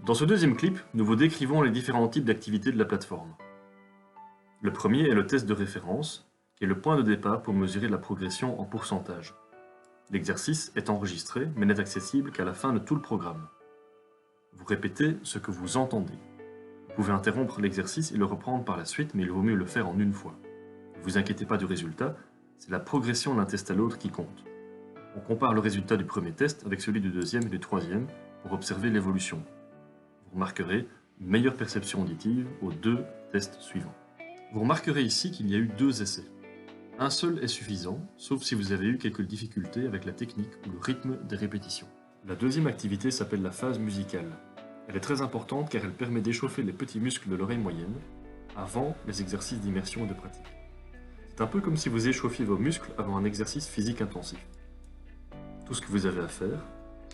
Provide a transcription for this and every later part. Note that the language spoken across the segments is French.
Dans ce deuxième clip, nous vous décrivons les différents types d'activités de la plateforme. Le premier est le test de référence, qui est le point de départ pour mesurer la progression en pourcentage. L'exercice est enregistré, mais n'est accessible qu'à la fin de tout le programme. Vous répétez ce que vous entendez. Vous pouvez interrompre l'exercice et le reprendre par la suite, mais il vaut mieux le faire en une fois. Ne vous inquiétez pas du résultat, c'est la progression d'un test à l'autre qui compte. On compare le résultat du premier test avec celui du deuxième et du troisième pour observer l'évolution. Vous remarquerez une meilleure perception auditive aux deux tests suivants. Vous remarquerez ici qu'il y a eu 2 essais. Un seul est suffisant, sauf si vous avez eu quelques difficultés avec la technique ou le rythme des répétitions. La deuxième activité s'appelle la phase musicale. Elle est très importante car elle permet d'échauffer les petits muscles de l'oreille moyenne avant les exercices d'immersion et de pratique. C'est un peu comme si vous échauffiez vos muscles avant un exercice physique intensif. Tout ce que vous avez à faire,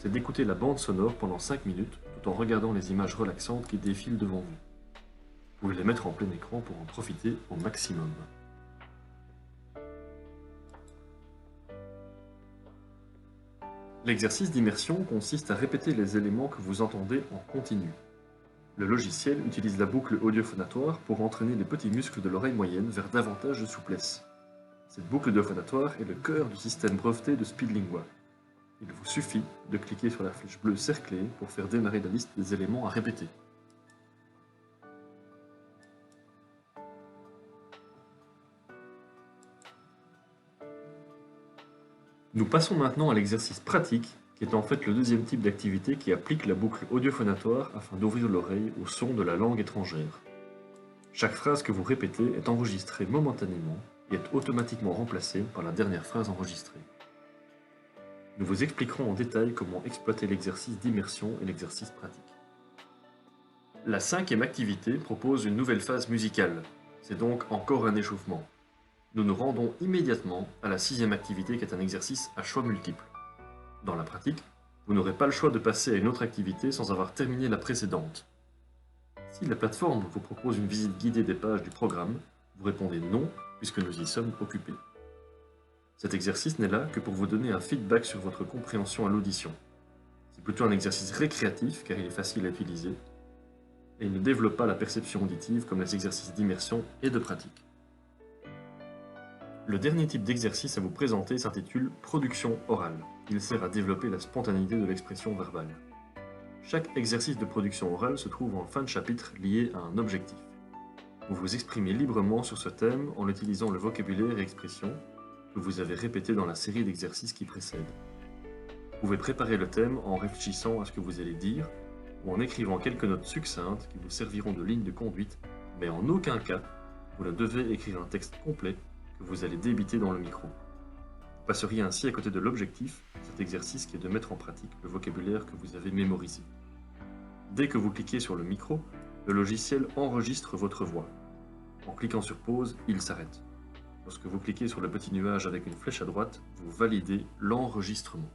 c'est d'écouter la bande sonore pendant 5 minutes tout en regardant les images relaxantes qui défilent devant vous. Vous pouvez les mettre en plein écran pour en profiter au maximum. L'exercice d'immersion consiste à répéter les éléments que vous entendez en continu. Le logiciel utilise la boucle audio-phonatoire pour entraîner les petits muscles de l'oreille moyenne vers davantage de souplesse. Cette boucle audio-phonatoire est le cœur du système breveté de Speedlingua. Il vous suffit de cliquer sur la flèche bleue cerclée pour faire démarrer la liste des éléments à répéter. Nous passons maintenant à l'exercice pratique, qui est en fait le deuxième type d'activité qui applique la boucle audio-phonatoire afin d'ouvrir l'oreille au son de la langue étrangère. Chaque phrase que vous répétez est enregistrée momentanément et est automatiquement remplacée par la dernière phrase enregistrée. Nous vous expliquerons en détail comment exploiter l'exercice d'immersion et l'exercice pratique. La 5e activité propose une nouvelle phase musicale. C'est donc encore un échauffement. Nous nous rendons immédiatement à la 6e activité qui est un exercice à choix multiples. Dans la pratique, vous n'aurez pas le choix de passer à une autre activité sans avoir terminé la précédente. Si la plateforme vous propose une visite guidée des pages du programme, vous répondez non puisque nous y sommes occupés. Cet exercice n'est là que pour vous donner un feedback sur votre compréhension à l'audition. C'est plutôt un exercice récréatif car il est facile à utiliser et il ne développe pas la perception auditive comme les exercices d'immersion et de pratique. Le dernier type d'exercice à vous présenter s'intitule « Production orale ». Il sert à développer la spontanéité de l'expression verbale. Chaque exercice de production orale se trouve en fin de chapitre lié à un objectif. Vous vous exprimez librement sur ce thème en utilisant le vocabulaire et expressions que vous avez répétés dans la série d'exercices qui précède. Vous pouvez préparer le thème en réfléchissant à ce que vous allez dire ou en écrivant quelques notes succinctes qui vous serviront de ligne de conduite, mais en aucun cas, vous ne devez écrire un texte complet que vous allez débiter dans le micro. Vous passeriez ainsi à côté de l'objectif de cet exercice qui est de mettre en pratique le vocabulaire que vous avez mémorisé. Dès que vous cliquez sur le micro, le logiciel enregistre votre voix. En cliquant sur pause, il s'arrête. Lorsque vous cliquez sur le petit nuage avec une flèche à droite, vous validez l'enregistrement.